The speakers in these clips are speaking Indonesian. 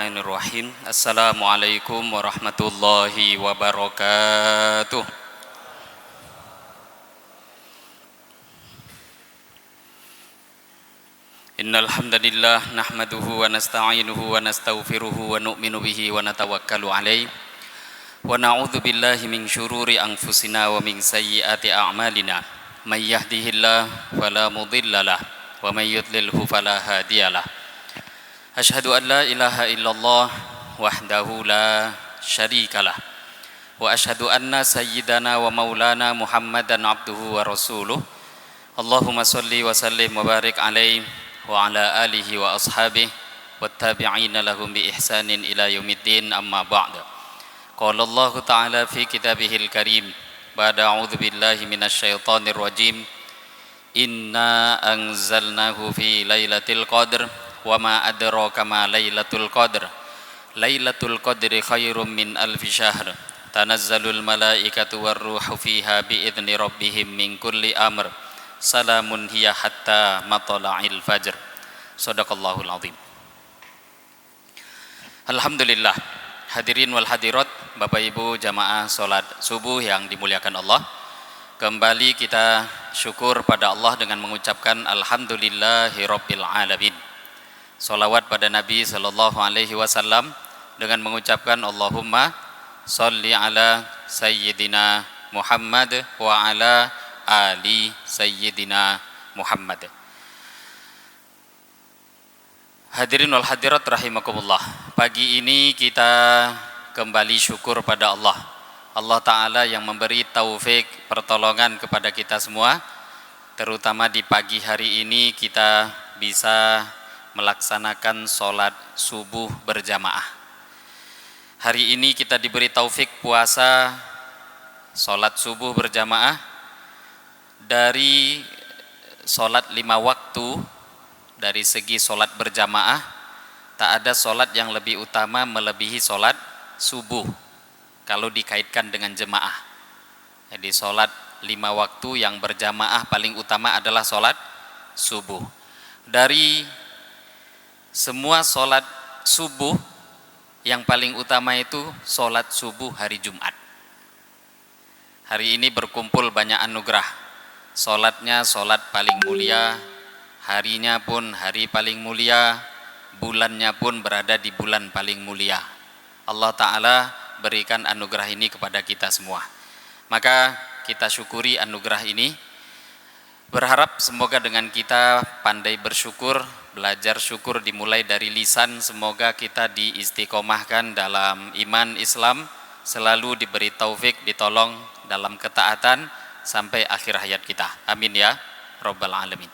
Bismillahirrahmanirrahim. Assalamualaikum warahmatullahi wabarakatuh. Innal hamdalillah nahmaduhu wa nasta'inuhu wa nastaghfiruhu wa nu'minu bihi wa natawakkalu alaihi wa na'udzu billahi min syururi anfusina wa min sayyiati a'malina. May yahdihillahu fala mudhillalah wa may yudlilhu fala hadiyalah. Asyhadu an la ilaha illallah wahdahu la syarikalah wa asyhadu anna sayyidana wa maulana Muhammadan abduhu wa rasuluh. Allahumma salli wa sallim wa barik alaihi wa ala alihi wa ashabihi wattabi'ina lahum bi ihsanin ila yaumiddin, amma ba'd. Qala Allah ta'ala fi kitabihil karim ba'da a'udzu billahi minasyaitonir rajim. Inna anzalnahu fi lailatul qadr wa ma adraka ma lailatul qadr. Lailatul qadri khairum min alfi syahr. Tanazzalul malaikatu warruhu fiha biidzni rabbihim min kulli amr. Salamun hiya hatta matla'il fajr. Shadaqallahul azim. Alhamdulillah, hadirin wal hadirat, Bapak Ibu jamaah salat subuh yang dimuliakan Allah. Kembali kita syukur pada Allah dengan mengucapkan alhamdulillahirabbil alamin. Salawat pada Nabi sallallahu alaihi wasallam dengan mengucapkan Allahumma sholli ala sayyidina Muhammad wa ala ali sayyidina Muhammad. Hadirin wal hadirat rahimakumullah. Pagi ini kita kembali syukur pada Allah. Allah Ta'ala yang memberi taufik pertolongan kepada kita semua. Terutama di pagi hari ini kita bisa melaksanakan sholat subuh berjamaah. Hari ini kita diberi taufik puasa sholat subuh berjamaah. Dari sholat 5 waktu, dari segi sholat berjamaah, tak ada sholat yang lebih utama melebihi sholat subuh kalau dikaitkan dengan jemaah. Jadi sholat 5 waktu yang berjamaah paling utama adalah sholat subuh. Dari semua sholat subuh, yang paling utama itu sholat subuh hari Jumat. Hari ini berkumpul banyak anugerah. Sholatnya sholat paling mulia, harinya pun hari paling mulia, bulannya pun berada di bulan paling mulia. Allah Ta'ala berikan anugerah ini kepada kita semua. Maka kita syukuri anugerah ini. Berharap semoga dengan kita pandai bersyukur, belajar syukur dimulai dari lisan. Semoga kita diistiqomahkan dalam iman Islam, selalu diberi taufik, ditolong dalam ketaatan sampai akhir hayat kita. Amin ya Rabbal Alamin.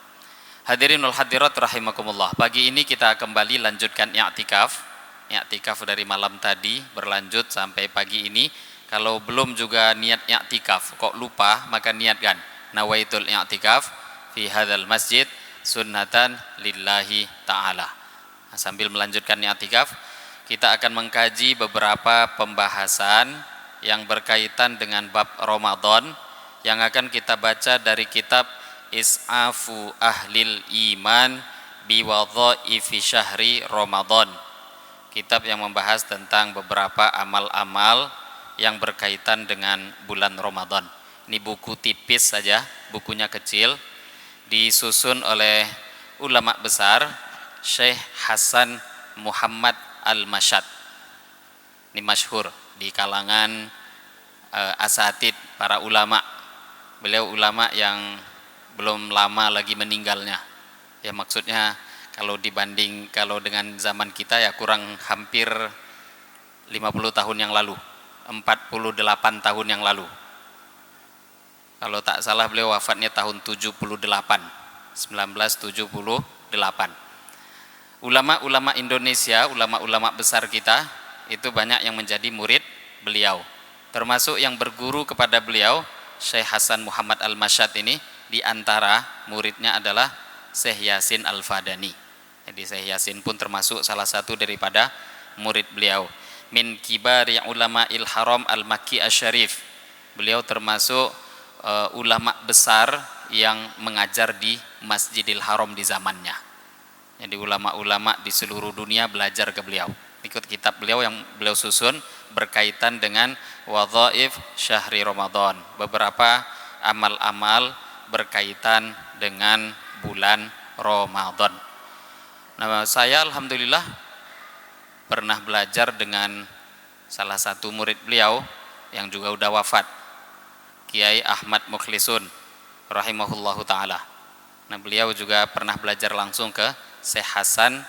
Hadirin wal hadirat rahimakumullah. Pagi ini kita kembali lanjutkan i'tikaf. I'tikaf dari malam tadi berlanjut sampai pagi ini. Kalau belum juga niat i'tikaf, kok lupa, maka niatkan. Nawaitul i'tikaf fi hadzal masjid sunnatan lillahi ta'ala. Nah, sambil melanjutkan i'tikaf, kita akan mengkaji beberapa pembahasan yang berkaitan dengan bab Ramadan yang akan kita baca dari kitab Is'afu Ahlil Iman biwadhaifi syahri Ramadan. Kitab yang membahas tentang beberapa amal-amal yang berkaitan dengan bulan Ramadan. Ini buku tipis saja, bukunya kecil, disusun oleh ulama besar Syekh Hasan Muhammad Al-Mashad. Ini masyhur di kalangan asatid, para ulama. Beliau ulama yang belum lama lagi meninggalnya. Ya maksudnya kalau dengan zaman kita ya kurang hampir 50 tahun yang lalu, 48 tahun yang lalu. Kalau tak salah beliau wafatnya tahun 1978. Ulama-ulama Indonesia, ulama-ulama besar kita itu banyak yang menjadi murid beliau. Termasuk yang berguru kepada beliau, Syekh Hasan Muhammad Al-Mashad ini, di antara muridnya adalah Syekh Yasin Al-Fadani. Jadi Syekh Yasin pun termasuk salah satu daripada murid beliau. Min kibari ulama il-haram al-Makki asy-Syarif. Beliau termasuk ulama besar yang mengajar di Masjidil Haram di zamannya. Jadi ulama-ulama di seluruh dunia belajar ke beliau. ikut kitab beliau yang beliau susun berkaitan dengan wadhaif syahri Ramadan, beberapa amal-amal berkaitan dengan bulan Ramadan. Nah, saya alhamdulillah pernah belajar dengan salah satu murid beliau yang juga udah wafat, Kiai Ahmad Mukhlisun rahimahullahu taala. Nah, beliau juga pernah belajar langsung ke Syekh Hasan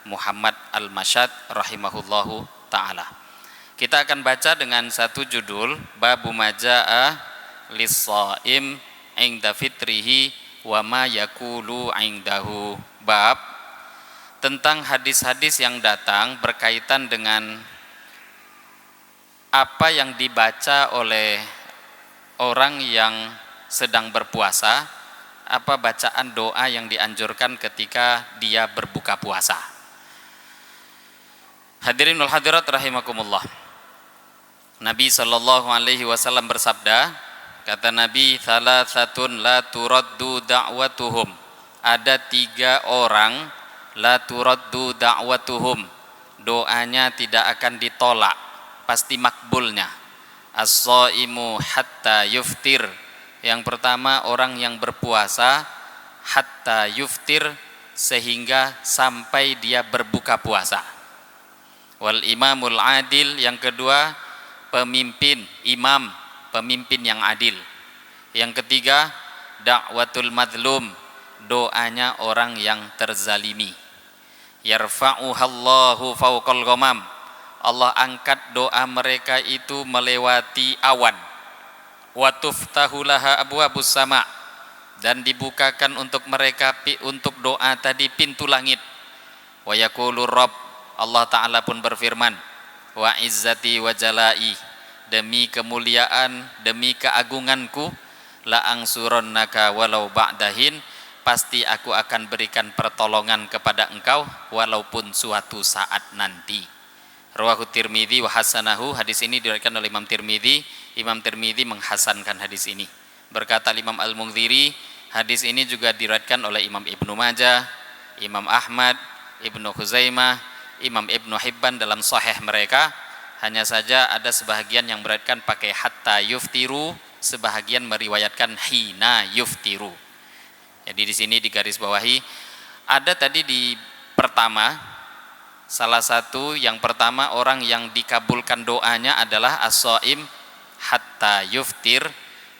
Muhammad Al-Masyad rahimahullahu taala. Kita akan baca dengan satu judul, Babu Majaa lis-shaim 'inda fitrihi wa ma yaqulu 'indahu. Bab tentang hadis-hadis yang datang berkaitan dengan apa yang dibaca oleh orang yang sedang berpuasa, apa bacaan doa yang dianjurkan ketika dia berbuka puasa. Hadirin wal hadirat rahimakumullah. Nabi sallallahu alaihi wasallam bersabda, kata Nabi, "Thalathatun la turaddu da'watuhum." Ada 3 orang la turaddu da'watuhum, doanya tidak akan ditolak, pasti makbulnya. As-shaimu hatta yuftir. Yang pertama, orang yang berpuasa hatta yuftir, sehingga sampai dia berbuka puasa. Wal imamul adil, yang kedua pemimpin, imam, pemimpin yang adil. Yang ketiga da'watul madlum, doanya orang yang terzalimi. Yarfa'uhallahu fawqal ghamam, Allah angkat doa mereka itu melewati awan. Wa tuftahu laha abwabus sama, dan dibukakan untuk mereka untuk doa tadi pintu langit. Wa yaqulu rabb, Allah Ta'ala pun berfirman, wa izzati wa jalai, demi kemuliaan, demi keagunganku, la angsurannaka walau ba'dahin, pasti aku akan berikan pertolongan kepada engkau walaupun suatu saat nanti. Rawahu Tirmidzi wa hasanahu, hadis ini diriwayatkan oleh Imam Tirmidzi. Imam Tirmidzi menghasankan hadis ini. Berkata Imam Al-Munziri, hadis ini juga diriwayatkan oleh Imam Ibnu Majah, Imam Ahmad, Ibnu Khuzaimah, Imam Ibnu Hibban dalam sahih mereka. Hanya saja ada sebahagian yang meriwayatkan pakai hatta yuftiru, sebahagian meriwayatkan hina yuftiru. Jadi di sini digarisbawahi, ada tadi di pertama, salah satu yang pertama orang yang dikabulkan doanya adalah as-shaim hatta yuftir,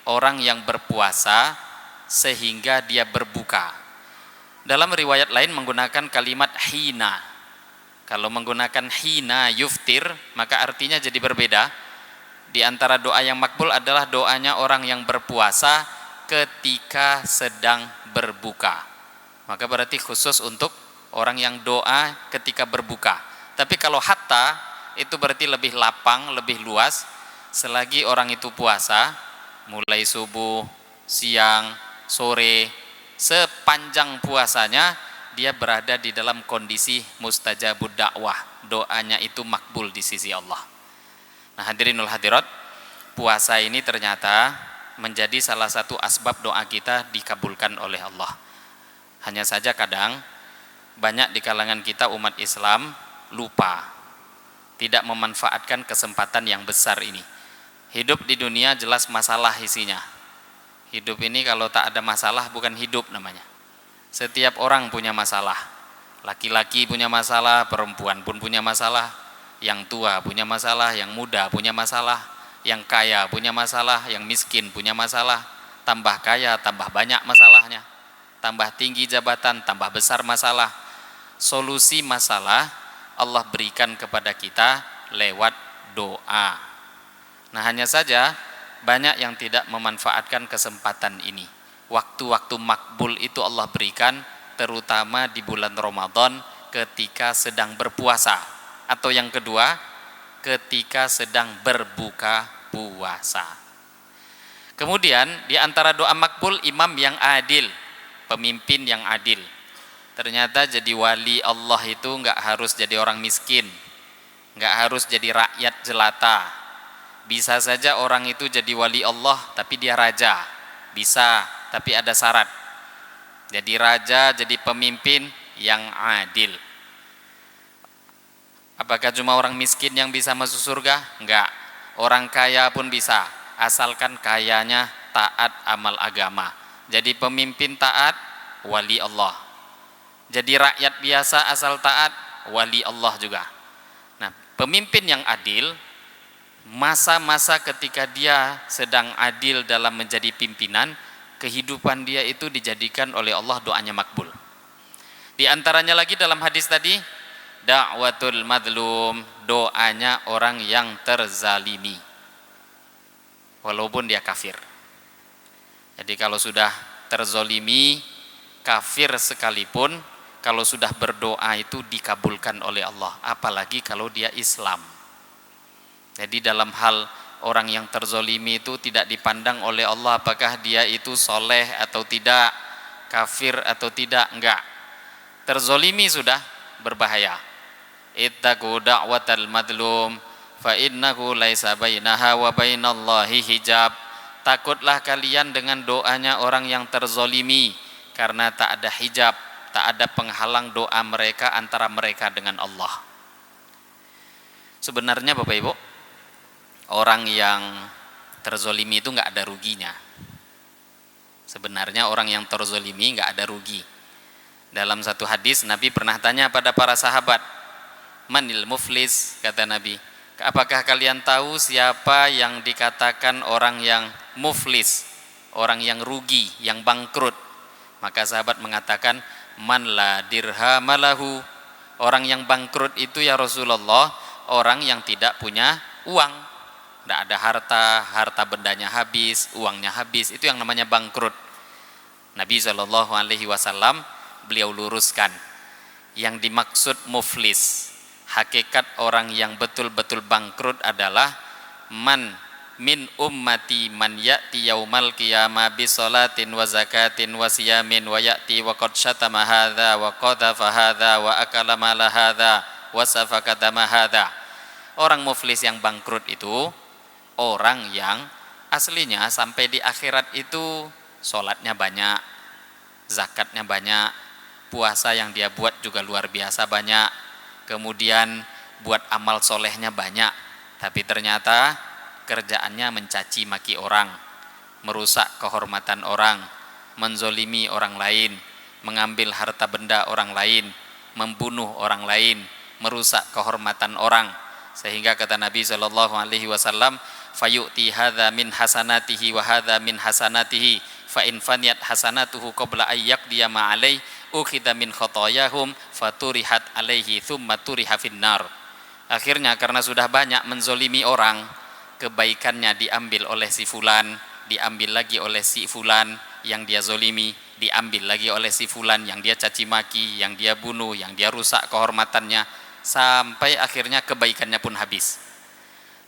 orang yang berpuasa sehingga dia berbuka. Dalam riwayat lain menggunakan kalimat hina. Kalau menggunakan hina yuftir, maka artinya jadi berbeda. Di antara doa yang makbul adalah doanya orang yang berpuasa ketika sedang berbuka. Maka berarti khusus untuk orang yang doa ketika berbuka. Tapi kalau hatta, itu berarti lebih lapang, lebih luas. Selagi orang itu puasa, mulai subuh, siang, sore, sepanjang puasanya, dia berada di dalam kondisi mustajabud dakwah, doanya itu makbul di sisi Allah. Nah, hadirinul hadirat, puasa ini ternyata menjadi salah satu asbab doa kita dikabulkan oleh Allah. Hanya saja kadang banyak di kalangan kita umat Islam lupa, tidak memanfaatkan kesempatan yang besar ini. Hidup di dunia jelas masalah isinya. Hidup ini kalau tak ada masalah bukan hidup namanya. Setiap orang punya masalah. Laki-laki punya masalah, perempuan pun punya masalah. Yang tua punya masalah, yang muda punya masalah, yang kaya punya masalah, yang miskin punya masalah. Tambah kaya, tambah banyak masalahnya. Tambah tinggi jabatan, tambah besar masalah. Solusi masalah Allah berikan kepada kita lewat doa. Nah, hanya saja banyak yang tidak memanfaatkan kesempatan ini. Waktu-waktu makbul itu Allah berikan terutama di bulan Ramadan ketika sedang berpuasa, atau yang kedua ketika sedang berbuka puasa. Kemudian di antara doa makbul imam yang adil, pemimpin yang adil. Ternyata jadi wali Allah itu enggak harus jadi orang miskin, enggak harus jadi rakyat jelata. Bisa saja orang itu jadi wali Allah tapi dia raja, bisa, tapi ada syarat. Jadi raja, jadi pemimpin yang adil. Apakah cuma orang miskin yang bisa masuk surga? Enggak. Orang kaya pun bisa, asalkan kayanya taat amal agama. Jadi pemimpin taat, wali Allah. Jadi rakyat biasa asal taat, wali Allah juga. Nah, pemimpin yang adil, masa-masa ketika dia sedang adil dalam menjadi pimpinan, kehidupan dia itu dijadikan oleh Allah doanya makbul. Di antaranya lagi dalam hadis tadi, da'watul madlum, doanya orang yang terzalimi walaupun dia kafir. Jadi kalau sudah terzolimi, kafir sekalipun, kalau sudah berdoa itu dikabulkan oleh Allah, apalagi kalau dia Islam. Jadi dalam hal orang yang terzolimi itu tidak dipandang oleh Allah apakah dia itu soleh atau tidak, kafir atau tidak, enggak. Terzolimi sudah berbahaya. Ittaqu da'watal madlum fa innahu laisa bainaha wa bainallahi hijab. Takutlah kalian dengan doanya orang yang terzolimi, karena tak ada hijab, tak ada penghalang doa mereka antara mereka dengan Allah. Sebenarnya Bapak Ibu, orang yang terzolimi itu nggak ada ruginya. Sebenarnya orang yang terzolimi nggak ada rugi. Dalam satu hadis Nabi pernah tanya pada para sahabat, manil muflis, kata Nabi, apakah kalian tahu siapa yang dikatakan orang yang muflis, orang yang rugi, yang bangkrut? Maka sahabat mengatakan, man la dirhamalahu, orang yang bangkrut itu ya Rasulullah, orang yang tidak punya uang, tidak ada harta, harta bendanya habis, uangnya habis, itu yang namanya bangkrut. Nabi SAW beliau luruskan, yang dimaksud muflis, hakikat orang yang betul-betul bangkrut adalah man min ummati man ya'ti yaumal qiyamah bi salatin wa zakatin wa siyamin wa ya'ti wa qad syatama hadza wa qadhafa hadza wa akala mala hadza wa safaka dama hadza. Orang muflis yang bangkrut itu orang yang aslinya sampai di akhirat itu sholatnya banyak, zakatnya banyak, puasa yang dia buat juga luar biasa banyak, kemudian buat amal solehnya banyak, tapi ternyata kerjaannya mencaci maki orang, merusak kehormatan orang, menzolimi orang lain, mengambil harta benda orang lain, membunuh orang lain, merusak kehormatan orang. Sehingga kata Nabi SAW, fayu'ti hadza min hasanatihi wa hadza min hasanatihi fa in faniyat hasanatuhu qabla ayyak dia ma'alai ukhidha min khotoyahum faturihat alaihi thumma turiha finnar. Akhirnya karena sudah banyak menzolimi orang, kebaikannya diambil oleh si fulan, diambil lagi oleh si fulan yang dia zolimi, diambil lagi oleh si fulan yang dia caci maki, yang dia bunuh, yang dia rusak kehormatannya, sampai akhirnya kebaikannya pun habis.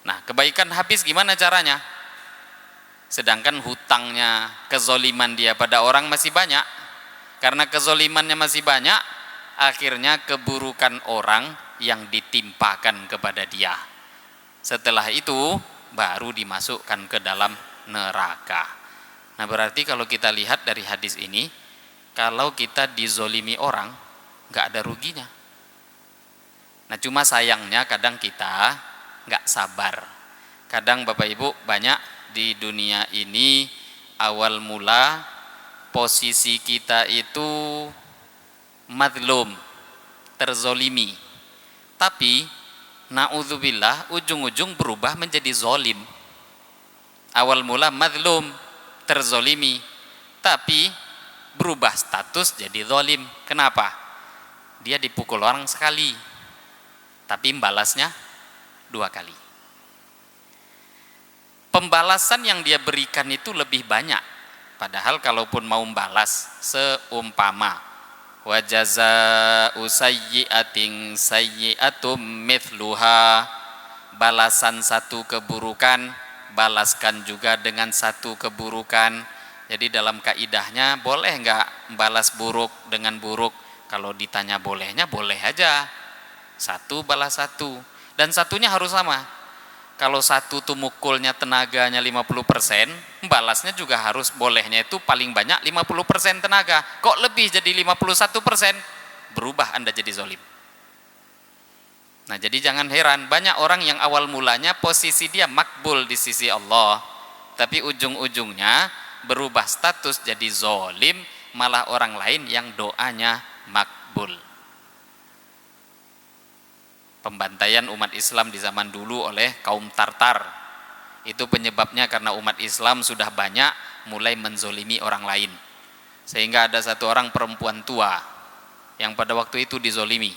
Nah, kebaikan habis gimana caranya? Sedangkan hutangnya, kezoliman dia pada orang masih banyak. Karena kezolimannya masih banyak, akhirnya keburukan orang yang ditimpakan kepada dia. Setelah itu baru dimasukkan ke dalam neraka. Nah, berarti kalau kita lihat dari hadis ini, kalau kita dizolimi orang nggak ada ruginya. Nah, cuma sayangnya kadang kita nggak sabar. Kadang Bapak Ibu banyak di dunia ini awal mula posisi kita itu madlum, terzolimi, tapi na'udzubillah ujung-ujung berubah menjadi zolim. Awal mula madlum, terzolimi, tapi berubah status jadi zolim. Kenapa? Dia dipukul orang sekali, tapi membalasnya 2 kali. Pembalasan yang dia berikan itu lebih banyak. Padahal kalaupun mau membalas, seumpama wa jazaa'u sayyi'atin sayyi'atum mithluha, balasan satu keburukan balaskan juga dengan satu keburukan. Jadi dalam kaidahnya boleh enggak balas buruk dengan buruk? Kalau ditanya bolehnya, boleh aja, satu balas satu, dan satunya harus sama. Kalau satu tuh mukulnya tenaganya 50%, balasnya juga harus bolehnya itu paling banyak 50% tenaga. Kok lebih jadi 51%? Berubah Anda jadi zolim. Nah, jadi jangan heran banyak orang yang awal mulanya posisi dia makbul di sisi Allah, tapi ujung-ujungnya berubah status jadi zolim, malah orang lain yang doanya makbul. Pembantaian umat Islam di zaman dulu oleh kaum Tartar, itu penyebabnya karena umat Islam sudah banyak mulai menzolimi orang lain, sehingga ada satu orang perempuan tua yang pada waktu itu dizolimi,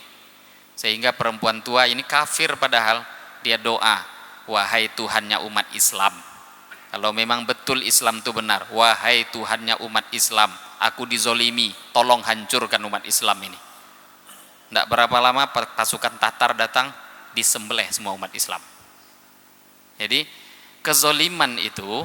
sehingga perempuan tua ini kafir padahal dia doa, wahai Tuhannya umat Islam, kalau memang betul Islam itu benar, wahai Tuhannya umat Islam, aku dizolimi, tolong hancurkan umat Islam ini. Tidak berapa lama pasukan Tatar datang, disembelih semua umat Islam. Jadi kezoliman itu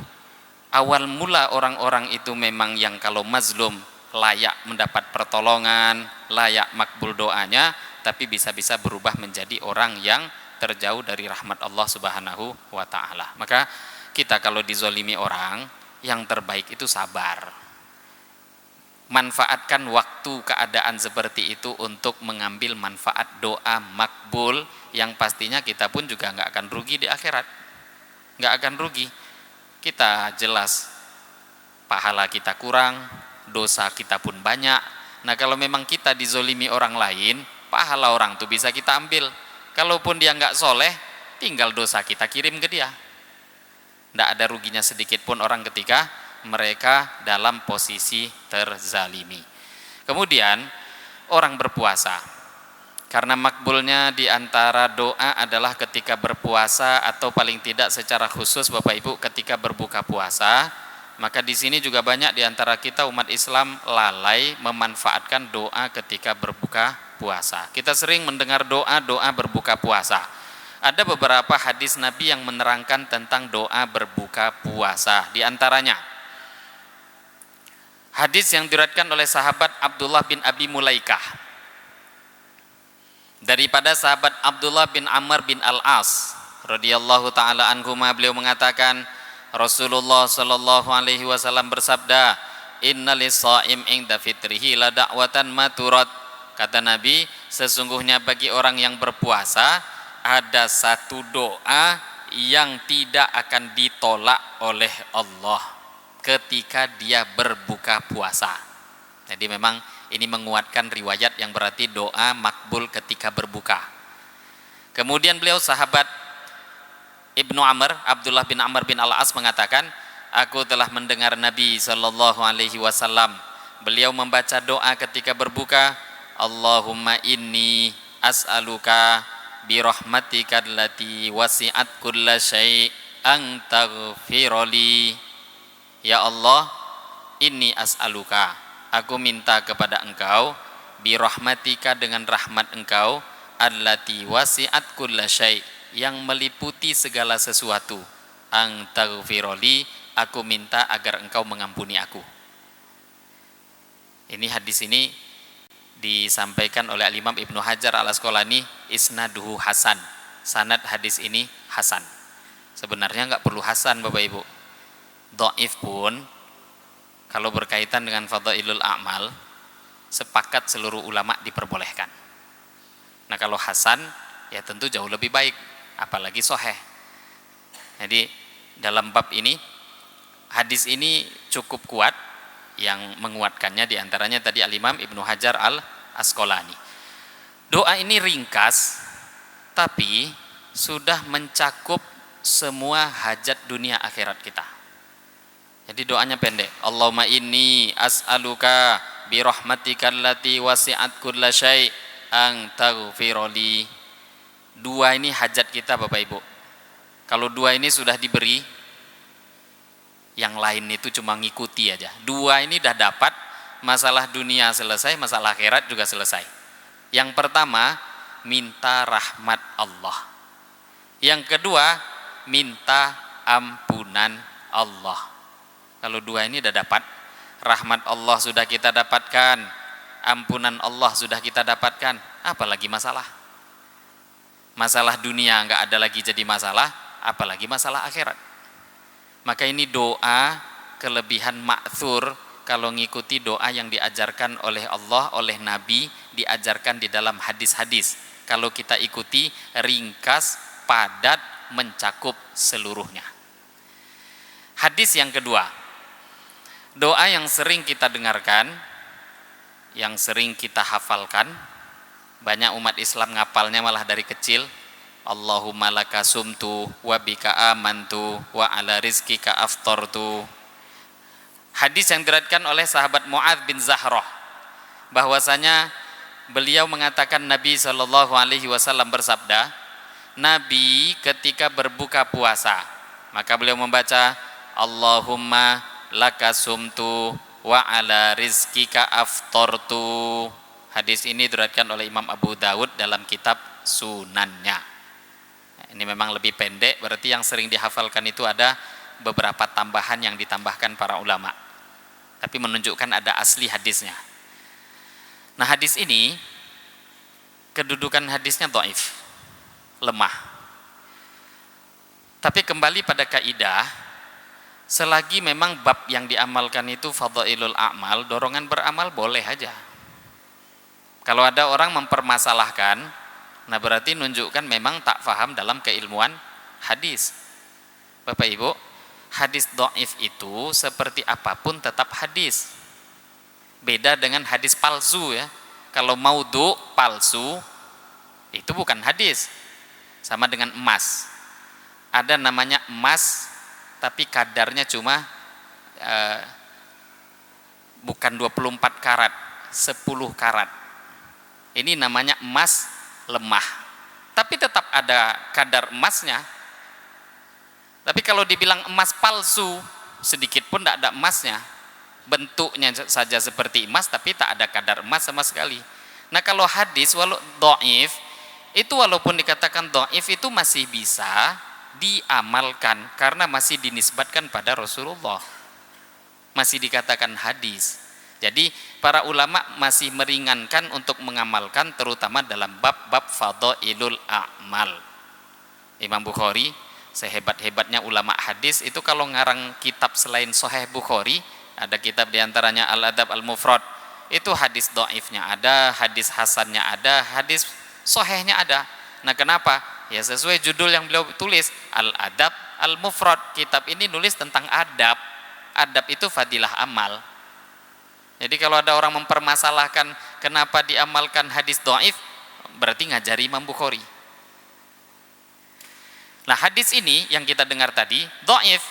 awal mula orang-orang itu memang yang kalau mazlum layak mendapat pertolongan, layak makbul doanya, tapi bisa-bisa berubah menjadi orang yang terjauh dari rahmat Allah Subhanahu wa ta'ala. Maka kita kalau dizolimi orang, yang terbaik itu sabar. Manfaatkan waktu keadaan seperti itu untuk mengambil manfaat doa makbul, yang pastinya kita pun juga nggak akan rugi di akhirat, nggak akan rugi. Kita jelas pahala kita kurang, dosa kita pun banyak. Nah, kalau memang kita dizolimi orang lain, pahala orang tuh bisa kita ambil. Kalaupun dia nggak soleh, tinggal dosa kita kirim ke dia. Nggak ada ruginya sedikit pun orang ketika mereka dalam posisi terzalimi. Kemudian orang berpuasa, karena makbulnya diantara doa adalah ketika berpuasa, atau paling tidak secara khusus Bapak Ibu ketika berbuka puasa, maka di sini juga banyak diantara kita umat Islam lalai memanfaatkan doa ketika berbuka puasa. Kita sering mendengar doa-doa berbuka puasa. Ada beberapa hadis Nabi yang menerangkan tentang doa berbuka puasa. Di antaranya hadis yang diriwayatkan oleh sahabat Abdullah bin Abi Mulaikah daripada sahabat Abdullah bin Amr bin Al-As radhiyallahu taala anhuma, beliau mengatakan Rasulullah sallallahu alaihi wasallam bersabda, innalis shaim inda fitrihi la da'watan maturat. Kata Nabi, sesungguhnya bagi orang yang berpuasa ada satu doa yang tidak akan ditolak oleh Allah ketika dia berbuka puasa. Jadi memang ini menguatkan riwayat yang berarti doa makbul ketika berbuka. Kemudian beliau sahabat Ibnu Amr, Abdullah bin Amr bin Al-As mengatakan, aku telah mendengar Nabi sallallahu alaihi wasallam beliau membaca doa ketika berbuka, Allahumma inni as'aluka bi rahmatika allati wasi'at kulla syai' an taghfirli. Ya Allah, inni as'aluka, aku minta kepada engkau, bi rahmatika dengan rahmat engkau, allati wasi'at kulla syai', yang meliputi segala sesuatu, ang taghfirli, aku minta agar engkau mengampuni aku. Ini hadis ini disampaikan oleh Imam Ibnu Hajar Al-Asqalani, isnaduhu hasan, sanad hadis ini hasan. Sebenarnya nggak perlu hasan Bapak Ibu, dhaif pun kalau berkaitan dengan fadhailul a'mal sepakat seluruh ulama diperbolehkan. Nah, kalau hasan ya tentu jauh lebih baik, apalagi sahih. Jadi dalam bab ini hadis ini cukup kuat, yang menguatkannya diantaranya tadi Al-Imam Ibnu Hajar Al-Asqalani. Doa ini ringkas tapi sudah mencakup semua hajat dunia akhirat kita. Jadi doanya pendek, Allahumma inni as'aluka bi rahmatikal lati wasi'at kulla syai' ang taghfirli. Dua ini hajat kita Bapak Ibu. Kalau dua ini sudah diberi, yang lain itu cuma ngikuti aja. Dua ini dah dapat, masalah dunia selesai, masalah akhirat juga selesai. Yang pertama, minta rahmat Allah. Yang kedua, minta ampunan Allah. Kalau dua ini dah dapat, rahmat Allah sudah kita dapatkan, ampunan Allah sudah kita dapatkan, apalagi masalah? Masalah dunia nggak ada lagi jadi masalah, apalagi masalah akhirat. Maka ini doa kelebihan ma'thur kalau ngikuti doa yang diajarkan oleh Allah, oleh Nabi, diajarkan di dalam hadis-hadis. kalau kita ikuti ringkas, padat, mencakup seluruhnya. Hadis yang kedua, doa yang sering kita dengarkan, yang sering kita hafalkan, banyak umat Islam ngapalnya malah dari kecil. Allahumma laka sumtu wa bika amantu wa ala rizkika aftartu. Hadis yang diriwayatkan oleh sahabat Mu'adz bin Zahrah, bahwasanya beliau mengatakan Nabi SAW bersabda, Nabi ketika berbuka puasa maka beliau membaca Allahumma laka sumtu wa ala rizkika aftartu. Hadis ini diriwayatkan oleh Imam Abu Dawud dalam kitab Sunannya. Ini memang lebih pendek, berarti yang sering dihafalkan itu ada beberapa tambahan yang ditambahkan para ulama, tapi menunjukkan ada asli hadisnya. Nah, hadis ini kedudukan hadisnya dhaif, lemah. Tapi kembali pada kaidah, selagi memang bab yang diamalkan itu fadhailul a'mal, dorongan beramal boleh aja. Kalau ada orang mempermasalahkan, nah berarti menunjukkan memang tak faham dalam keilmuan hadis. Bapak Ibu, hadis dhaif itu seperti apapun tetap hadis. Beda dengan hadis palsu ya. Kalau maudhu, palsu, itu bukan hadis. Sama dengan emas. Ada namanya emas tapi kadarnya cuma bukan 24 karat, 10 karat. Ini namanya emas lemah, tapi tetap ada kadar emasnya. Tapi kalau dibilang emas palsu, sedikit pun tidak ada emasnya, bentuknya saja seperti emas tapi tak ada kadar emas sama sekali. Nah, kalau hadis walau dhaif itu, walaupun dikatakan dhaif itu masih bisa diamalkan karena masih dinisbatkan pada Rasulullah, masih dikatakan hadis. Jadi para ulama masih meringankan untuk mengamalkan, terutama dalam bab-bab fadhailul a'mal. Imam Bukhari, sehebat-hebatnya ulama hadis itu, kalau ngarang kitab selain Sahih Bukhari, ada kitab diantaranya Al-Adab Al-Mufrad, itu hadis dhaifnya ada, hadis hasannya ada, hadis sahihnya ada. Nah, kenapa? Ya sesuai judul yang beliau tulis, Al-Adab Al-Mufrad. Kitab ini nulis tentang adab. Adab itu fadilah amal. Jadi kalau ada orang mempermasalahkan kenapa diamalkan hadis dhaif, berarti ngajari Imam Bukhari. Nah, hadis ini yang kita dengar tadi dhaif,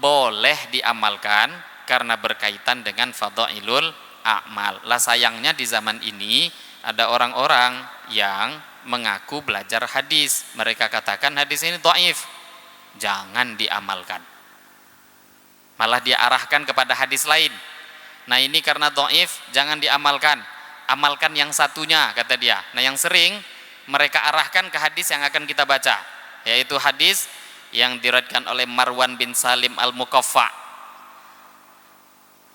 boleh diamalkan karena berkaitan dengan fadhailul a'mal. Lah sayangnya di zaman ini ada orang-orang yang mengaku belajar hadis, mereka katakan hadis ini dhaif, jangan diamalkan. Malah dia arahkan kepada hadis lain. Nah, ini karena dhaif jangan diamalkan, amalkan yang satunya, kata dia. Nah, yang sering mereka arahkan ke hadis yang akan kita baca, yaitu hadis yang diriwayatkan oleh Marwan bin Salim Al-Muqaffa.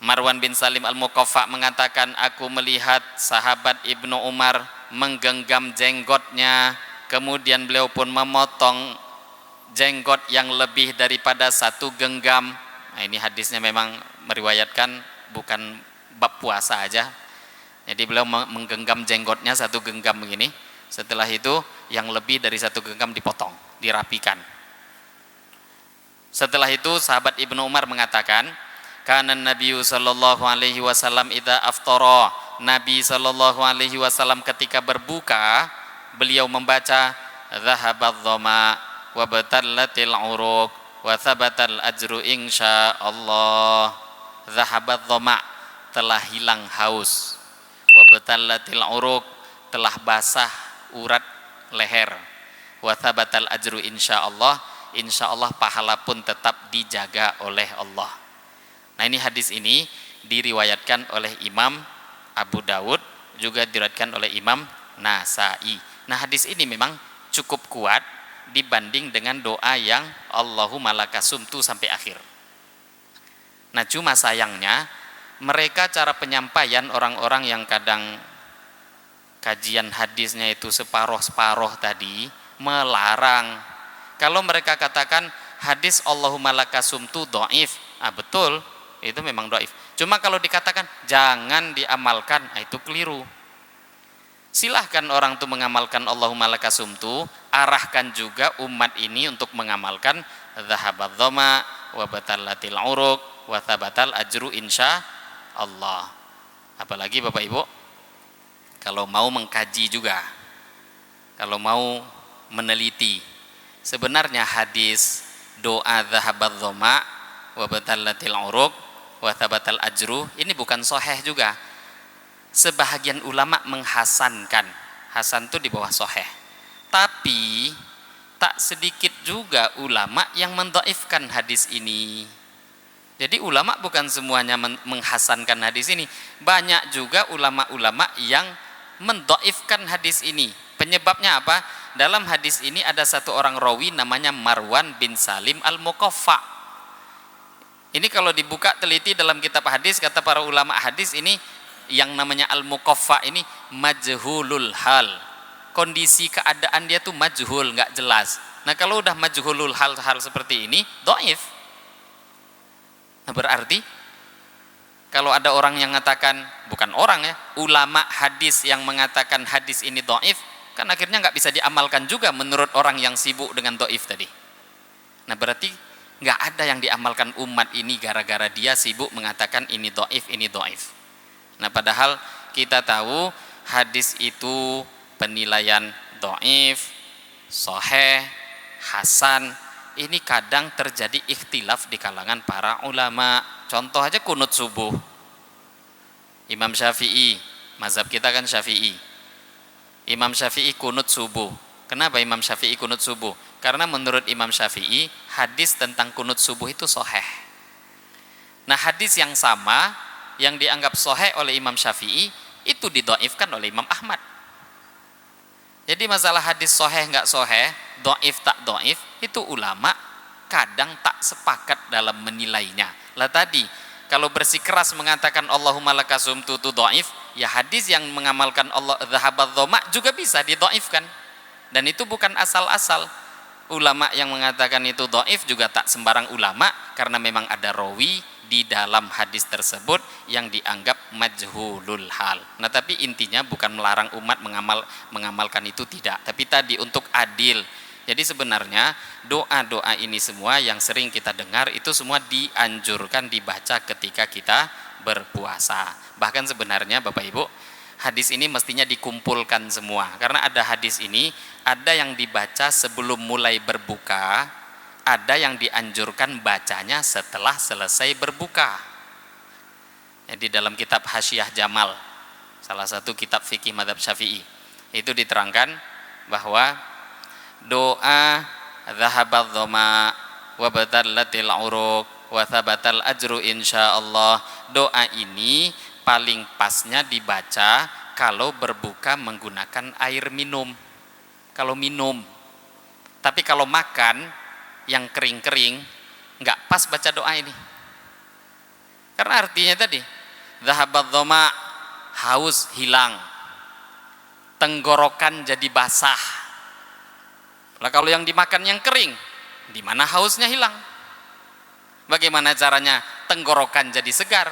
Marwan bin Salim Al-Muqaffa mengatakan, aku melihat sahabat Ibnu Umar menggenggam jenggotnya, kemudian beliau pun memotong jenggot yang lebih daripada satu genggam. Nah, ini hadisnya memang meriwayatkan bukan bab puasa aja. Jadi beliau menggenggam jenggotnya satu genggam begini. Setelah itu yang lebih dari satu genggam dipotong, dirapikan. Setelah itu sahabat Ibnu Umar mengatakan, kana Nabi sallallahu alaihi wasallam idza aftara. Nabi sallallahu alaihi wasallam ketika berbuka, beliau membaca dhahabadh dhama wa batallatil uruq wa thabatal ajru insyaallah. Dhahabadh dhama, telah hilang haus, wa batallatil uruq, telah basah urat leher, wa thabatal ajru insyaallah, insyaallah pahala pun tetap dijaga oleh Allah. Nah, ini hadis ini diriwayatkan oleh Imam Abu Dawud, juga diriwayatkan oleh Imam Nasai. Nah, hadis ini memang cukup kuat dibanding dengan doa yang Allahumma lakasumtu sampai akhir. Nah, cuma sayangnya mereka cara penyampaian orang-orang yang kadang kajian hadisnya itu separoh-separoh tadi melarang. Kalau mereka katakan hadis Allahumma lakasumtu dhaif, betul, itu memang dhaif. Cuma kalau dikatakan jangan diamalkan, itu keliru. Silahkan orang tuh mengamalkan Allahumma lakasumtu, arahkan juga umat ini untuk mengamalkan dhahabadz dhama wa batallatil uruq wa thabatal ajru insya Allah. Apalagi Bapak Ibu, kalau mau mengkaji juga, kalau mau meneliti, sebenarnya hadis doa dhahabadz dhama wa batallatil uruq wa thabatal ajru ini bukan sahih juga. Sebahagian ulama menghasankan, hasan itu di bawah sahih, tapi tak sedikit juga ulama yang mendhaifkan hadis ini. Jadi ulama bukan semuanya menghasankan hadis ini, banyak juga ulama-ulama yang mendhaifkan hadis ini. Penyebabnya apa? Dalam hadis ini ada satu orang rawi namanya Marwan bin Salim al-Muqaffa. Ini kalau dibuka teliti dalam kitab hadis, kata para ulama hadis, ini yang namanya al-Muqaffa ini majhulul hal. Kondisi keadaan dia tuh majhul, nggak jelas. Nah kalau udah majhulul hal seperti ini, dhaif. Nah berarti kalau ada orang yang mengatakan, bukan orang ya, ulama hadis yang mengatakan hadis ini dhaif, kan akhirnya nggak bisa diamalkan juga menurut orang yang sibuk dengan dhaif tadi. Nah berarti nggak ada yang diamalkan umat ini gara-gara dia sibuk mengatakan ini dhaif, ini dhaif. Nah padahal kita tahu hadis itu penilaian dhaif, sahih, hasan, ini kadang terjadi ikhtilaf di kalangan para ulama. Contoh aja kunut subuh. Imam Syafi'i, mazhab kita kan Syafi'i. Imam Syafi'i kunut subuh. Kenapa Imam Syafi'i kunut subuh? Karena menurut Imam Syafi'i hadis tentang kunut subuh itu sahih. Nah hadis yang sama yang dianggap sahih oleh Imam Syafi'i itu didhaifkan oleh Imam Ahmad. Jadi masalah hadis sahih enggak sahih, dhaif tak dhaif, itu ulama kadang tak sepakat dalam menilainya. Lah tadi kalau bersikeras mengatakan Allahumma lakasumtu itu dhaif, ya hadis yang mengamalkan Allah dhahabadz dhama juga bisa didhaifkan. Dan itu bukan asal-asal. Ulama yang mengatakan itu dhaif juga tak sembarang ulama, karena memang ada rawi di dalam hadis tersebut yang dianggap majhulul hal. Nah tapi intinya bukan melarang umat mengamalkan itu, tidak, tapi tadi untuk adil. Jadi sebenarnya doa-doa ini semua yang sering kita dengar itu semua dianjurkan dibaca ketika kita berpuasa. Bahkan sebenarnya Bapak Ibu, hadis ini mestinya dikumpulkan semua, karena ada hadis ini, ada yang dibaca sebelum mulai berbuka, ada yang dianjurkan bacanya setelah selesai berbuka. Jadi dalam kitab Hasyiah Jamal, salah satu kitab fikih mazhab Syafi'i, itu diterangkan bahwa doa dhahabadz dhama wa batallatil uruq wa thabatal ajru insyaallah, doa ini paling pasnya dibaca kalau berbuka menggunakan air minum. Kalau minum. Tapi kalau makan yang kering-kering nggak pas baca doa ini, karena artinya tadi dhahabadz dhama, haus hilang, tenggorokan jadi basah. Lah kalau yang dimakan yang kering, di mana hausnya hilang? Bagaimana caranya tenggorokan jadi segar?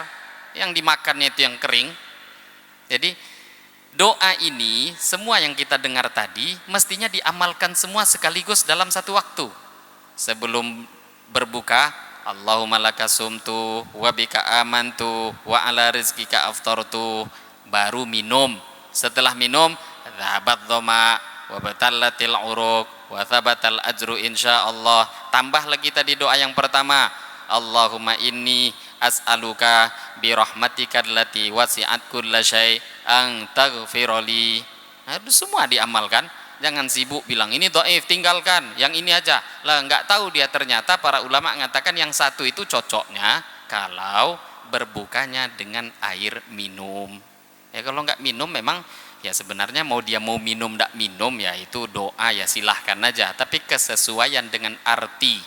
Yang dimakannya itu yang kering. Jadi doa ini semua yang kita dengar tadi mestinya diamalkan semua sekaligus dalam satu waktu. Sebelum berbuka, Allahumma lakasumtu wa bika amantu wa ala rizqika aftartu, baru minum. Setelah minum, dhahabadz dhama wa batallatil uruq wa thabatal ajru insyaallah. Tambah lagi tadi doa yang pertama, Allahumma inni as'aluka bi rahmatika allati wasi'at kulla syai' an taghfirli. Nah, itu semua diamalkan. Jangan sibuk bilang ini dhaif, tinggalkan yang ini aja. Lah enggak tahu dia ternyata para ulama mengatakan yang satu itu cocoknya kalau berbukanya dengan air minum. Ya kalau enggak minum memang ya sebenarnya mau dia mau minum enggak minum ya itu doa, ya silahkan aja. Tapi kesesuaian dengan arti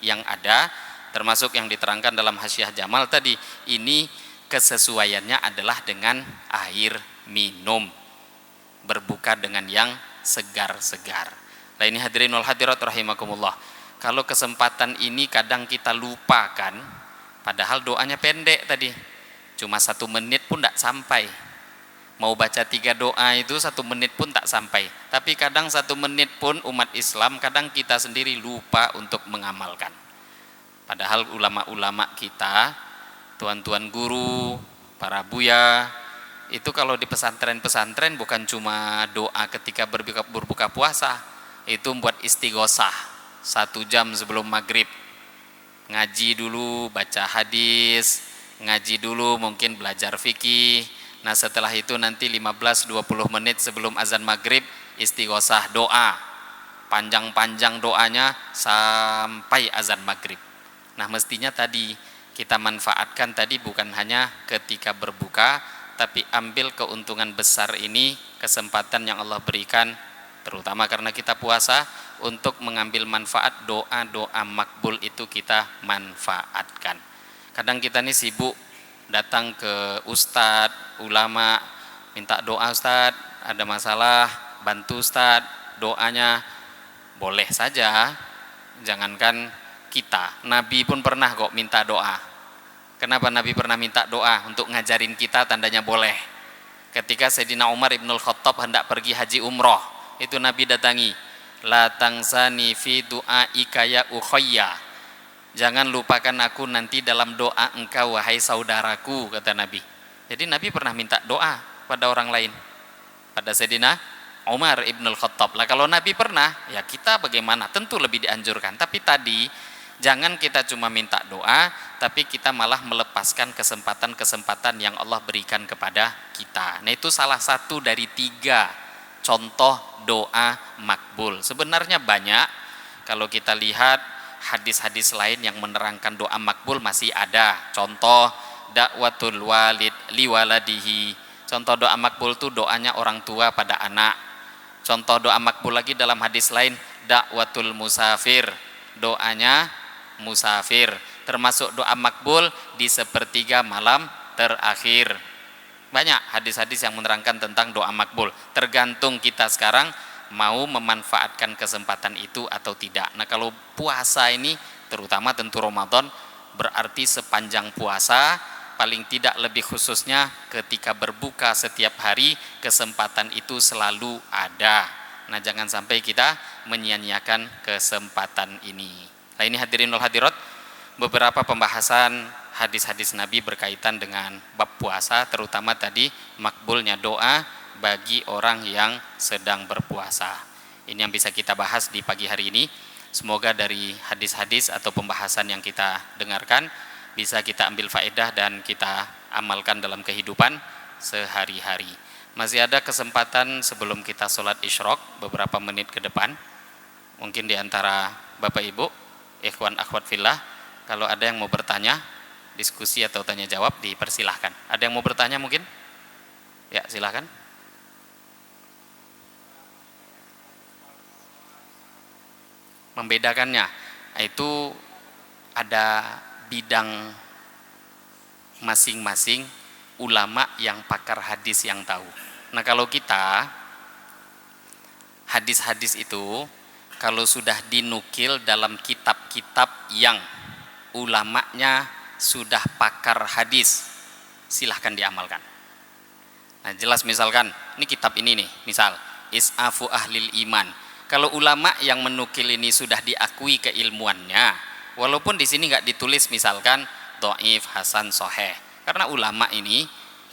yang ada, termasuk yang diterangkan dalam Hasyiah Jamal tadi, ini kesesuaiannya adalah dengan air minum. Berbuka dengan yang segar-segar. Nah ini hadirin wal hadirat rahimakumullah. Kalau kesempatan ini kadang kita lupakan, padahal doanya pendek tadi, cuma 1 menit pun tidak sampai. Mau baca 3 doa itu 1 menit pun tak sampai. Tapi kadang 1 menit pun umat Islam, kadang kita sendiri lupa untuk mengamalkan. Padahal ulama-ulama kita, tuan-tuan guru, para buya, itu kalau di pesantren-pesantren bukan cuma doa ketika berbuka puasa, itu buat istighosah 1 jam sebelum maghrib. Ngaji dulu, baca hadis, ngaji dulu, mungkin belajar fikih. Nah setelah itu nanti 15-20 menit sebelum azan maghrib istighosah doa, panjang-panjang doanya sampai azan maghrib. Nah mestinya tadi kita manfaatkan tadi bukan hanya ketika berbuka, tapi ambil keuntungan besar ini, kesempatan yang Allah berikan terutama karena kita puasa, untuk mengambil manfaat doa-doa makbul itu kita manfaatkan. Kadang kita ini sibuk datang ke ustadz, ulama, minta doa ustadz, ada masalah, bantu ustadz, doanya boleh saja. Jangankan kita, Nabi pun pernah kok minta doa. Kenapa Nabi pernah minta doa? Untuk ngajarin kita, tandanya boleh. Ketika Sayyidina Umar ibnul Khattab hendak pergi haji umroh, itu Nabi datangi, la tangsani fi du'aika ya ukhayya, jangan lupakan aku nanti dalam doa engkau wahai saudaraku, kata Nabi. Jadi Nabi pernah minta doa pada orang lain, pada Sayyidina Umar ibnul Khattab. Lah kalau Nabi pernah, ya kita bagaimana? Tentu lebih dianjurkan. Tapi tadi jangan kita cuma minta doa, tapi kita malah melepaskan kesempatan-kesempatan yang Allah berikan kepada kita. Nah itu salah satu dari 3 contoh doa makbul. Sebenarnya banyak. Kalau kita lihat hadis-hadis lain yang menerangkan doa makbul masih ada. Contoh dakwatul walid liwaladihi. Contoh doa makbul itu doanya orang tua pada anak. Contoh doa makbul lagi dalam hadis lain, dakwatul musafir, doanya musafir. Termasuk doa makbul di sepertiga malam terakhir. Banyak hadis-hadis yang menerangkan tentang doa makbul. Tergantung kita sekarang mau memanfaatkan kesempatan itu atau tidak. Nah kalau puasa ini, terutama tentu Ramadan, berarti sepanjang puasa, paling tidak lebih khususnya ketika berbuka setiap hari, kesempatan itu selalu ada. Nah jangan sampai kita menyia-nyiakan kesempatan ini. Nah ini hadirin wal hadirat, beberapa pembahasan hadis-hadis Nabi berkaitan dengan bab puasa, terutama tadi makbulnya doa bagi orang yang sedang berpuasa. Ini yang bisa kita bahas di pagi hari ini. Semoga dari hadis-hadis atau pembahasan yang kita dengarkan bisa kita ambil faedah dan kita amalkan dalam kehidupan sehari-hari. Masih ada kesempatan sebelum kita sholat isyraq beberapa menit ke depan. Mungkin di antara Bapak Ibu, ikhwan akhwat fillah, kalau ada yang mau bertanya, diskusi atau tanya jawab, dipersilahkan. Ada yang mau bertanya mungkin? Ya silahkan. Membedakannya itu ada bidang masing-masing ulama yang pakar hadis yang tahu. Nah kalau kita, hadis-hadis itu kalau sudah dinukil dalam kitab-kitab yang ulamanya sudah pakar hadis, silahkan diamalkan. Nah jelas, misalkan ini kitab ini nih, misal Is'afu Ahlil Iman, kalau ulama yang menukil ini sudah diakui keilmuannya, walaupun di sini nggak ditulis misalkan dhaif, hasan, sahih, karena ulama ini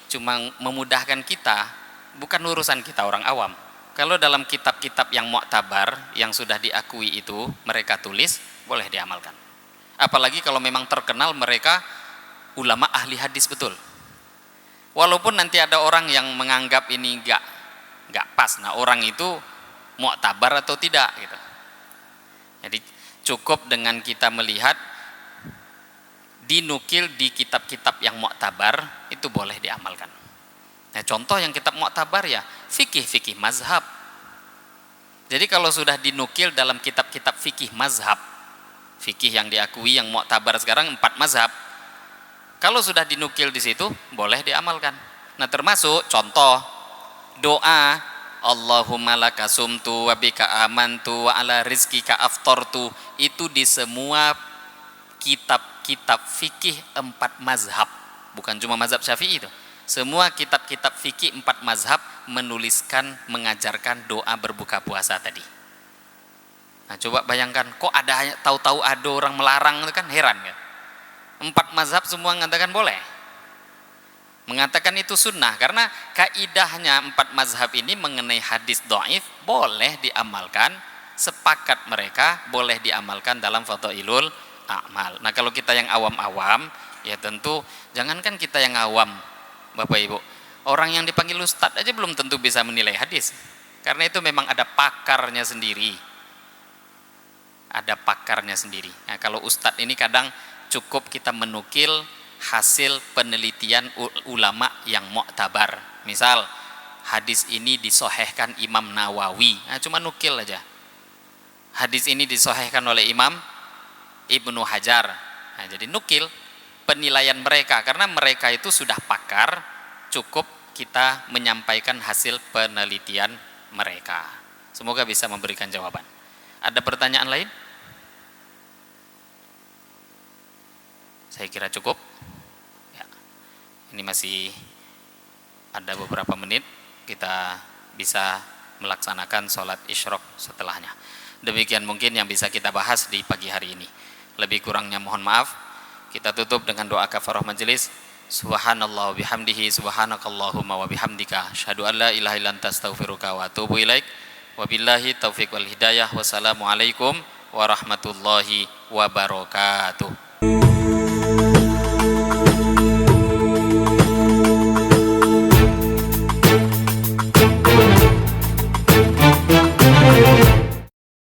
cuma memudahkan kita, bukan urusan kita orang awam. Kalau dalam kitab-kitab yang mu'tabar yang sudah diakui itu mereka tulis, boleh diamalkan. Apalagi kalau memang terkenal mereka ulama ahli hadis betul. Walaupun nanti ada orang yang menganggap ini enggak pas. Nah, orang itu mu'tabar atau tidak gitu. Jadi cukup dengan kita melihat dinukil di kitab-kitab yang mu'tabar, itu boleh diamalkan. Nah, contoh yang kitab mu'tabar ya fikih mazhab. Jadi kalau sudah dinukil dalam kitab-kitab fikih mazhab, fikih yang diakui yang mu'tabar sekarang 4 mazhab, kalau sudah dinukil di situ boleh diamalkan. Nah termasuk contoh doa Allahumma laka sumtu wa bika amantu wa ala rizkika aftartu, itu di semua kitab-kitab fikih 4 mazhab, bukan cuma mazhab Syafi'i itu. Semua kitab-kitab fikih 4 mazhab menuliskan, mengajarkan doa berbuka puasa tadi. Nah, coba bayangkan, kok ada tahu-tahu ada orang melarang, itu kan heran kan? 4 mazhab semua mengatakan boleh. Mengatakan itu sunnah, karena kaidahnya 4 mazhab ini mengenai hadis dhaif boleh diamalkan, sepakat mereka boleh diamalkan dalam fadhailul a'mal. Nah, kalau kita yang awam-awam, ya tentu jangankan kita yang awam, Bapak Ibu, orang yang dipanggil ustadz aja belum tentu bisa menilai hadis, karena itu memang ada pakarnya sendiri, ada pakarnya sendiri. Nah, kalau ustadz ini kadang cukup kita menukil hasil penelitian ulama yang mu'tabar. Misal hadis ini disohehkan Imam Nawawi, nah, cuma nukil aja. Hadis ini disohehkan oleh Imam Ibnu Hajar, nah, jadi nukil penilaian mereka, karena mereka itu sudah pakar, cukup kita menyampaikan hasil penelitian mereka. Semoga bisa memberikan jawaban. Ada pertanyaan lain? Saya kira cukup ya. Ini masih ada beberapa menit, kita bisa melaksanakan sholat isyraq setelahnya. Demikian mungkin yang bisa kita bahas di pagi hari ini. Lebih kurangnya mohon maaf. Kita tutup dengan doa kafarah majelis. Subhanallah wa bihamdihi, subhanakallahumma wa bihamdika, asyhadu an la ilaha illa anta, astaghfiruka wa atubu ilaik. Wabillahi taufiq wal hidayah. Wassalamualaikum warahmatullahi wabarakatuh.